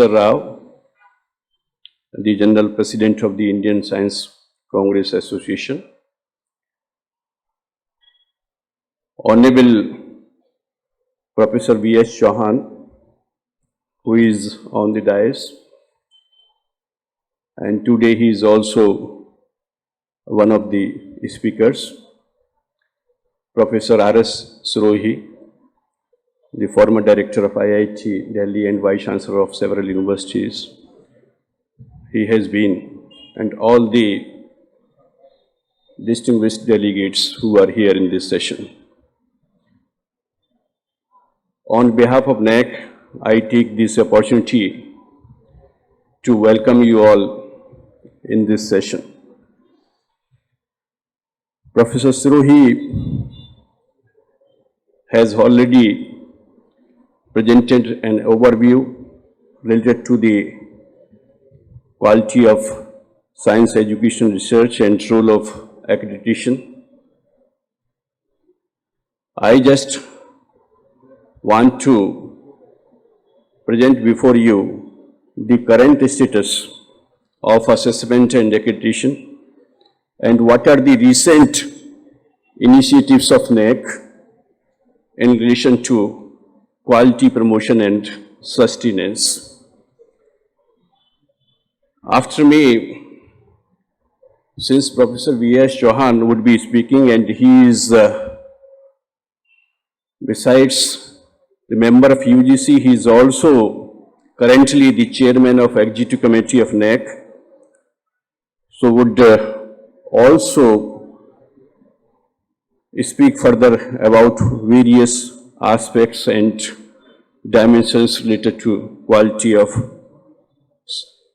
Rao, the General President of the Indian Science Congress Association, Honorable Professor V.S. Chauhan, who is on the dais, and today he is also one of the speakers, Professor R.S. Sirohi, the former director of IIT Delhi and Vice Chancellor of several universities. He has been, and all the distinguished delegates who are here in this session. On behalf of NAC, I take this opportunity to welcome you all in this session. Professor Sirohi has already presented an overview related to the quality of science education research and role of accreditation. I just want to present before you the current status of assessment and accreditation and what are the recent initiatives of NAC in relation to quality promotion and sustenance. After me, since Professor V.S. Chauhan would be speaking, and he is, besides the member of UGC, he is also currently the chairman of Executive Committee of NAC, so would also speak further about various aspects and dimensions related to quality of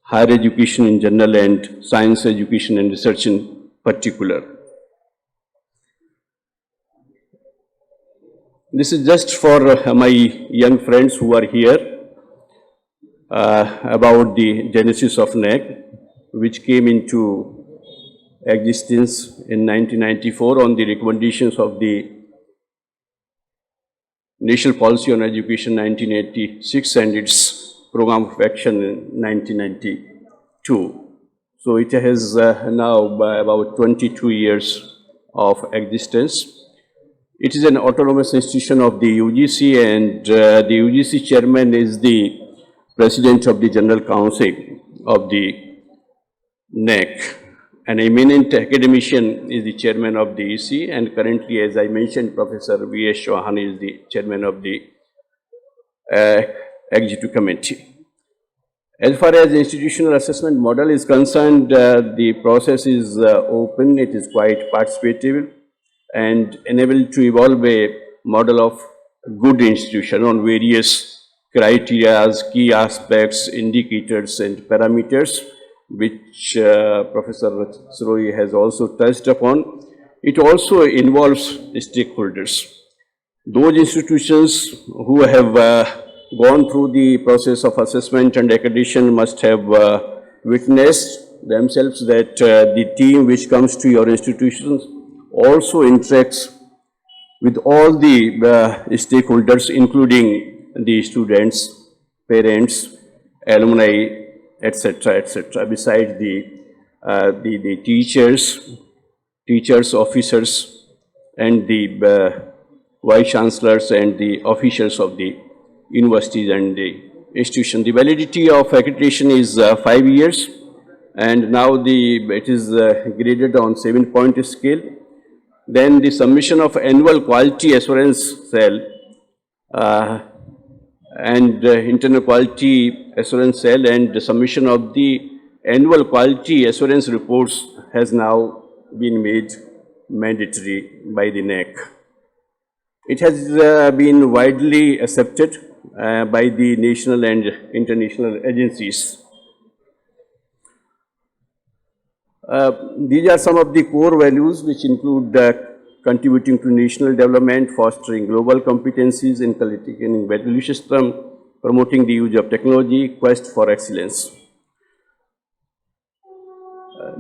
higher education in general and science education and research in particular. This is just for my young friends who are here about the genesis of NAC, which came into existence in 1994 on the recommendations of the National Policy on Education 1986 and its Program of Action in 1992. So it has now about 22 years of existence. It is an autonomous institution of the UGC, and the UGC chairman is the president of the General Council of the NAC. An eminent academician is the chairman of the EC, and currently, as I mentioned, Professor V.S. Chauhan is the chairman of the Executive Committee. As far as the institutional assessment model is concerned, the process is open, it is quite participative, and enabled to evolve a model of good institution on various criteria, key aspects, indicators, and parameters, which Professor Sirohi has also touched upon. It also involves stakeholders. Those institutions who have gone through the process of assessment and accreditation must have witnessed themselves that the team which comes to your institutions also interacts with all the stakeholders, including the students, parents, alumni, etc., etc. Besides the teachers, officers, and the vice chancellors and the officials of the universities and the institution. The validity of accreditation is 5 years, and now it is graded on 7-point scale. Then the submission of annual quality assurance cell and internal quality assurance cell and the submission of the annual quality assurance reports has now been made mandatory by the NAC. It has been widely accepted by the national and international agencies. These are some of the core values which include contributing to national development, fostering global competencies in cultivating value system, promoting the use of technology, quest for excellence.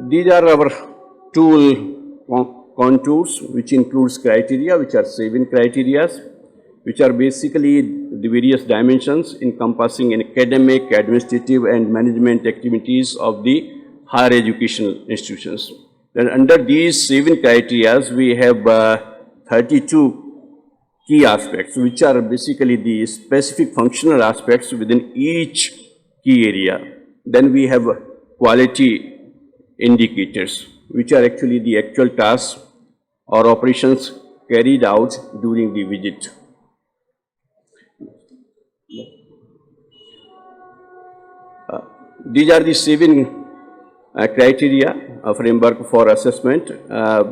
These are our tool contours, which includes criteria, which are 7 criteria. which are basically the various dimensions encompassing academic, administrative, and management activities of the higher educational institutions. Then under these 7 criteria, we have 32 key aspects, which are basically the specific functional aspects within each key area. Then we have quality indicators, which are actually the actual tasks or operations carried out during the visit. These are the 7 criteria, a framework for assessment.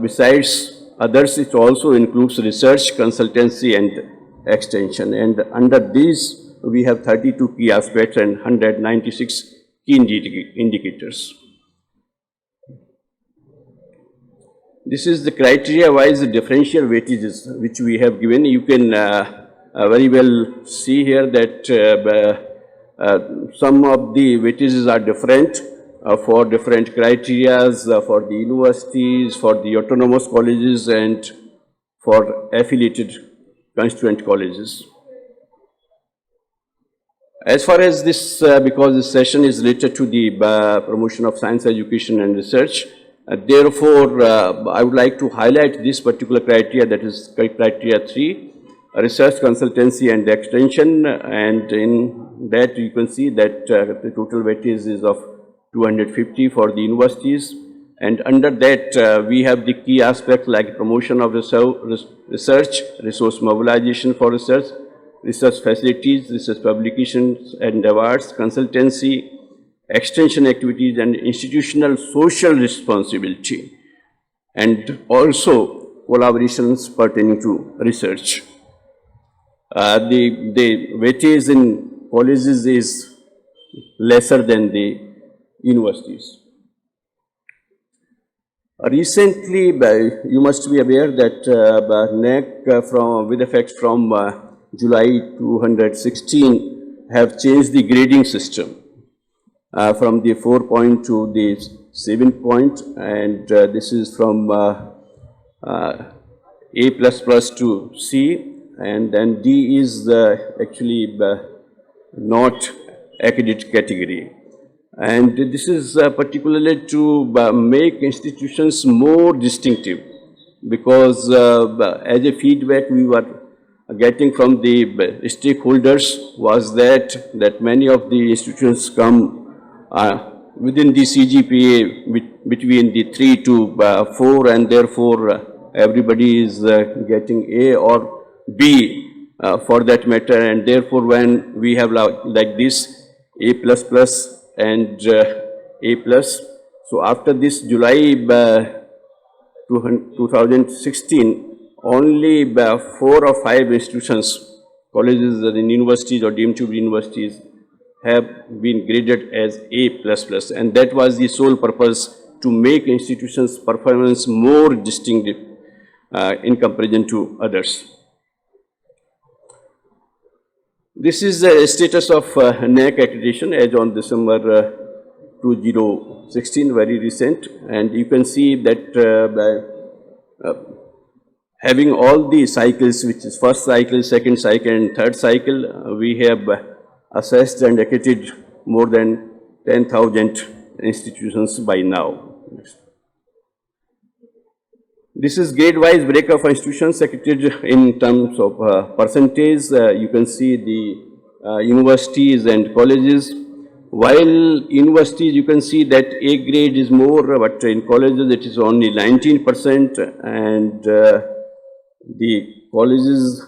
Besides others, it also includes research, consultancy, and extension. And under these, we have 32 key aspects and 196 key indicators. This is the criteria-wise differential weightages which we have given. You can very well see here that some of the weightages are different for different criteria for the universities, for the autonomous colleges, and for affiliated constituent colleges. As far as this, because this session is related to the promotion of science education and research, therefore, I would like to highlight this particular criteria, that is criteria 3, research, consultancy, and extension. And in that, you can see that the total weightage is of 250 for the universities. And under that, we have the key aspects like promotion of research, resource mobilization for research, research facilities, research publications and awards, consultancy, extension activities, and institutional social responsibility, and also collaborations pertaining to research. The weightage in colleges is lesser than the universities. Recently, you must be aware that NAC with effect from July 2016 have changed the grading system from the 4-point to the 7-point, and this is from A++ to C, and then D is actually not accredited category. And this is particularly to make institutions more distinctive, because as a feedback we were getting from the stakeholders was that many of the institutions come within the CGPA between the 3 to 4, and therefore everybody is getting A or B for that matter, and therefore when we have like this A++ and A+, so after this July 2016, only 4 or 5 institutions, colleges and universities or deemed to be universities, have been graded as A++, and that was the sole purpose, to make institutions' performance more distinctive in comparison to others. This is the status of NAC accreditation as on December 2016, very recent, and you can see that having all the cycles, which is first cycle, second cycle, and third cycle, we have assessed and accredited more than 10,000 institutions by now. This is grade-wise breakup of institutions accredited in terms of percentage. You can see the universities and colleges. While universities, you can see that A grade is more, but in colleges it is only 19%, and the colleges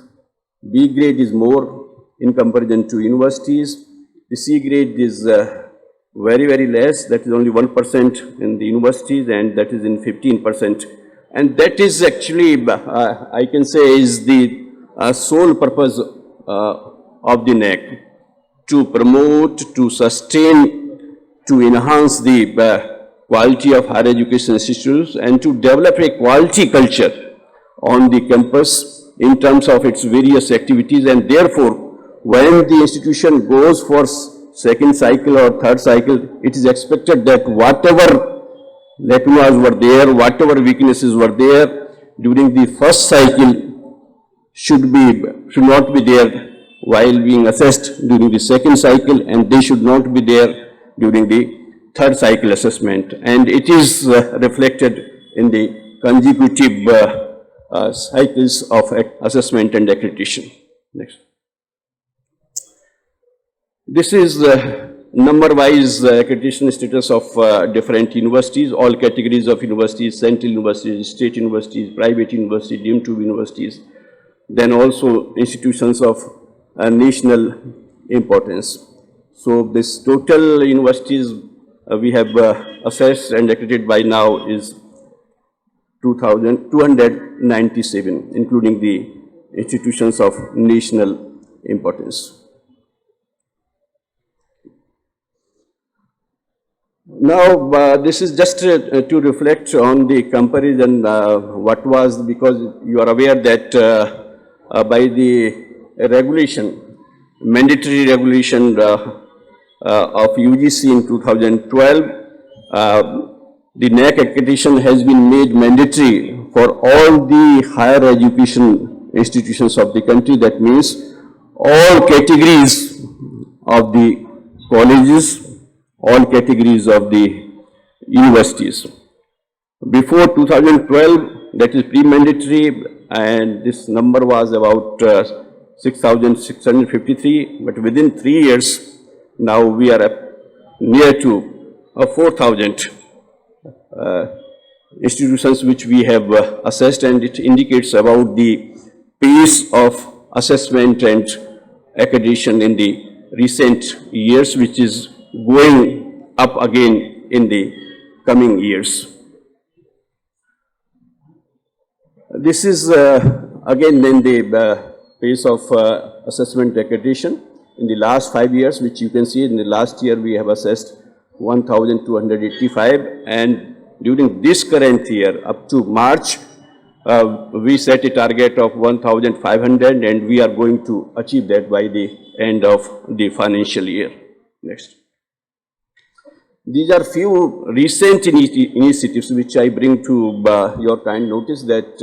B grade is more in comparison to universities. The C grade is very, very less, that is only 1% in the universities, and that is in 15%. And that is actually, I can say, is the sole purpose of the NAC, to promote, to sustain, to enhance the quality of higher education institutions, and to develop a quality culture on the campus in terms of its various activities. And therefore, when the institution goes for second cycle or third cycle, it is expected that whatever lacunas were there, whatever weaknesses were there during the first cycle, should not be there while being assessed during the second cycle, and they should not be there during the third cycle assessment. And it is reflected in the consecutive cycles of assessment and accreditation. Next. This is number-wise accreditation status of different universities, all categories of universities, central universities, state universities, private universities, deemed to be universities, then also institutions of national importance. So this total universities we have assessed and accredited by now is 2,297, including the institutions of national importance. Now, this is just to reflect on the comparison, what was, because you are aware that by the regulation, mandatory regulation of UGC in 2012, the NAC accreditation has been made mandatory for all the higher education institutions of the country. That means all categories of the colleges, all categories of the universities. Before 2012, that is pre-mandatory, and this number was about 6,653, but within 3 years, now we are near to 4,000 institutions which we have assessed, and it indicates about the pace of assessment and accreditation in the recent years, which is going up again in the coming years. This is again in the pace of assessment accreditation in the last 5 years, which you can see in the last year we have assessed 1,285, and during this current year up to March we set a target of 1,500, and we are going to achieve that by the end of the financial year. Next. These are few recent initiatives which I bring to your kind notice, that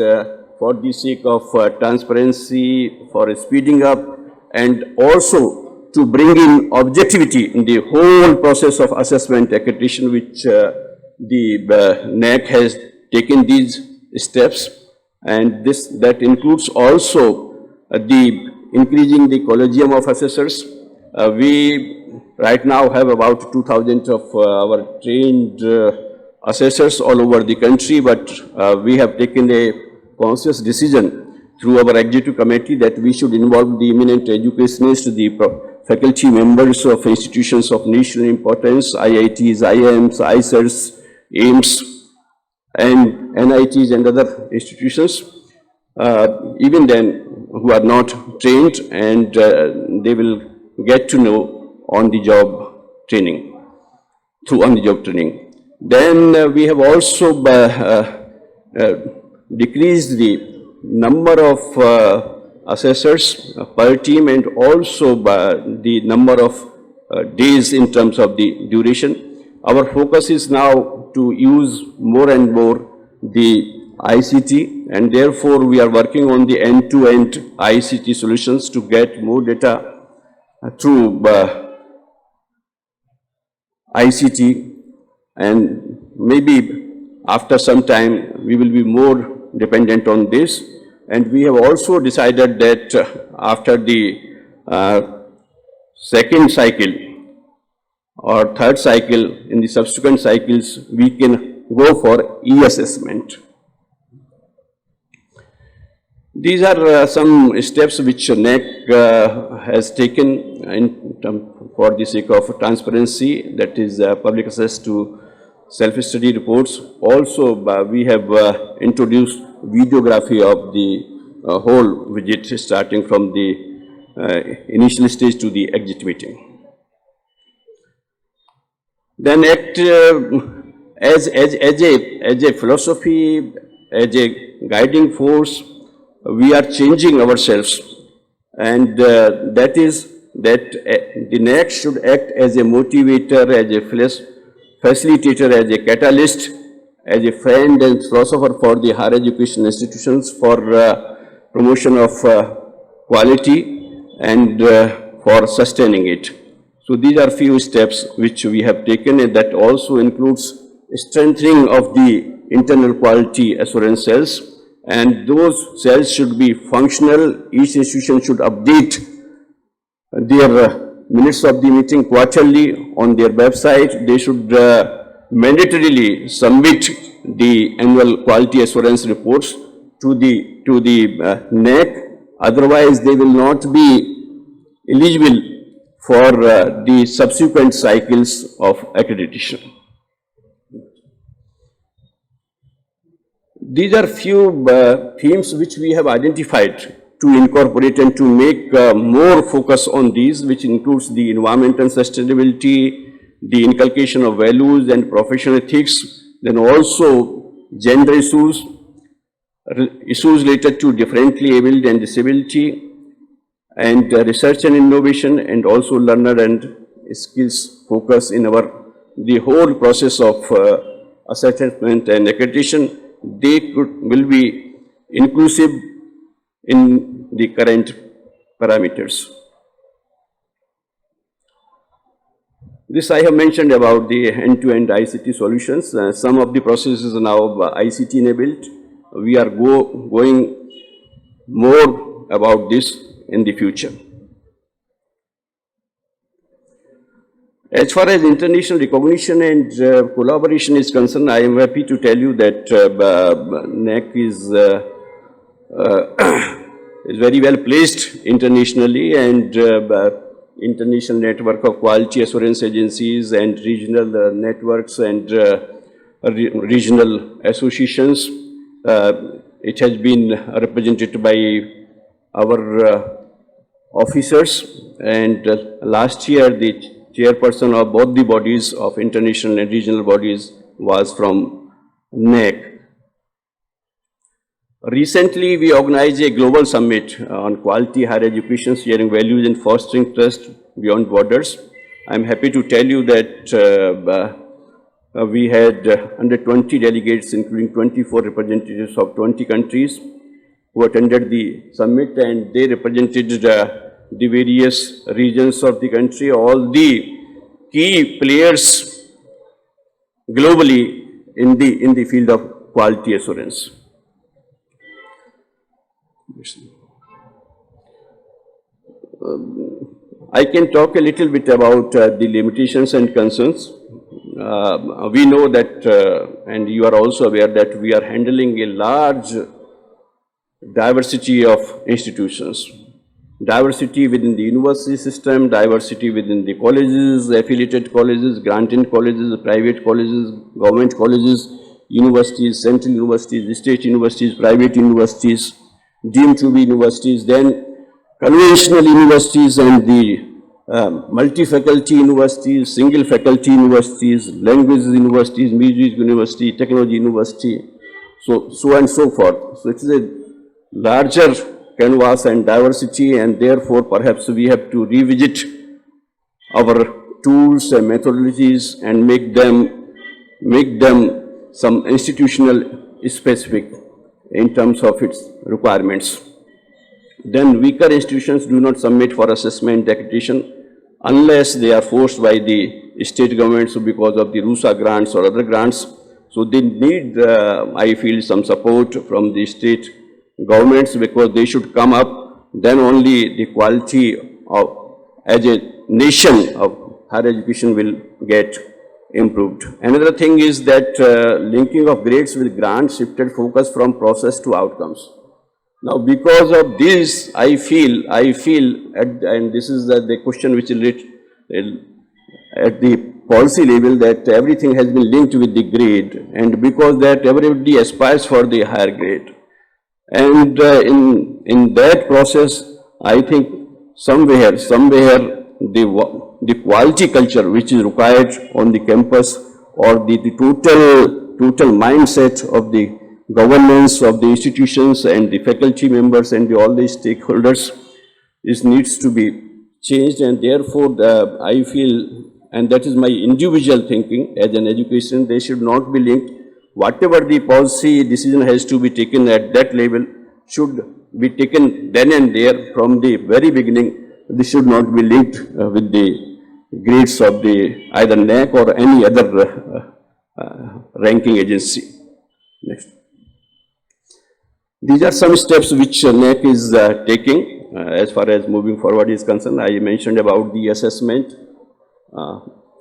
for the sake of transparency, for speeding up, and also to bring in objectivity in the whole process of assessment accreditation, which the NAC has taken these steps, and that includes also the increasing the collegium of assessors. We right now have about 2,000 of our trained assessors all over the country, but we have taken a conscious decision through our executive committee that we should involve the eminent educationists, the faculty members of institutions of national importance, IITs, IIMs, ICERs, AIMS, and NITs and other institutions, even then who are not trained, and they will get to know on-the-job training, through on-the-job training. Then we have also decreased the number of assessors per team, and also the number of days in terms of the duration. Our focus is now to use more and more the ICT, and therefore we are working on the end-to-end ICT solutions to get more data through ICT, and maybe after some time we will be more dependent on this. And we have also decided that after the second cycle or third cycle, in the subsequent cycles we can go for e-assessment. These are some steps which NAC has taken for the sake of transparency, that is public access to self-study reports. Also we have introduced videography of the whole visit, starting from the initial stage to the exit meeting. Then act as a philosophy, as a guiding force. We are changing ourselves, and that is that the NAC should act as a motivator, as a facilitator, as a catalyst, as a friend and philosopher for the higher education institutions, for promotion of quality and for sustaining it. So these are few steps which we have taken, and that also includes strengthening of the internal quality assurance cells, and those cells should be functional. Each institution should update their minutes of the meeting quarterly on their website. They should mandatorily submit the annual quality assurance reports to the NAC. Otherwise, they will not be eligible for the subsequent cycles of accreditation. These are few themes which we have identified to incorporate and to make more focus on these, which includes the environmental sustainability, the inculcation of values and professional ethics, then also gender issues, issues related to differently abled and disability, and research and innovation, and also learner and skills focus in the whole process of assessment and accreditation. They will be inclusive in the current parameters. This I have mentioned about the end-to-end ICT solutions. Some of the processes are now ICT enabled. We are going more about this in the future. As far as international recognition and collaboration is concerned, I am happy to tell you that NAC is very well placed internationally, and international network of quality assurance agencies and regional networks and regional associations. It has been represented by our officers, and last year the chairperson of both the bodies of international and regional bodies was from NAC. Recently, we organized a global summit on quality higher education, sharing values and fostering trust beyond borders. I'm happy to tell you that we had 120 delegates, including 24 representatives of 20 countries, who attended the summit, and they represented the various regions of the country, all the key players globally in the field of quality assurance. I can talk a little bit about the limitations and concerns. We know that, and you are also aware that we are handling a large diversity of institutions. Diversity within the university system, diversity within the colleges, affiliated colleges, granted colleges, private colleges, government colleges, universities, central universities, state universities, private universities, deemed to be universities, then conventional universities and the multi-faculty universities, single faculty universities, languages universities, music university, technology university, so and so forth. So it is a larger canvas and diversity, and therefore perhaps we have to revisit our tools and methodologies and make them some institutional specific in terms of its requirements. Then weaker institutions do not submit for assessment accreditation unless they are forced by the state governments because of the RUSA grants or other grants. So they need, I feel, some support from the state governments, because they should come up, then only the quality of, as a nation, of higher education will get improved. Another thing is that linking of grades with grants shifted focus from process to outcomes. Now, because of this, I feel, and this is the question which is at the policy level, that everything has been linked with the grade, and because that everybody aspires for the higher grade. And in that process, I think somewhere the quality culture which is required on the campus, or the total mindset of the governance of the institutions and the faculty members and all the stakeholders needs to be changed. And therefore, I feel, and that is my individual thinking as an education, they should not be linked. Whatever the policy decision has to be taken at that level should be taken then and there from the very beginning. This should not be linked with the grades of the either NAC or any other ranking agency. Next. These are some steps which NAC is taking as far as moving forward is concerned. I mentioned about the assessment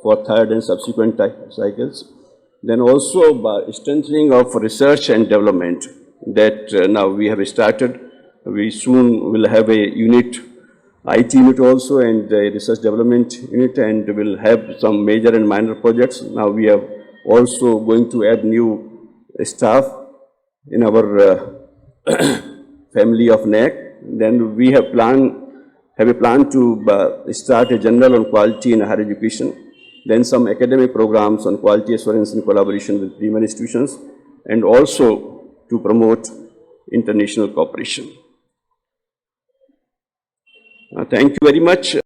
for third and subsequent cycles. Then also by strengthening of research and development that now we have started. We soon will have a unit, IT unit also, and a research development unit, and will have some major and minor projects. Now we are also going to add new staff in our family of NAC. Then we have a plan to start a journal on quality in higher education. Then some academic programs on quality assurance in collaboration with premier institutions, and also to promote international cooperation. Thank you very much.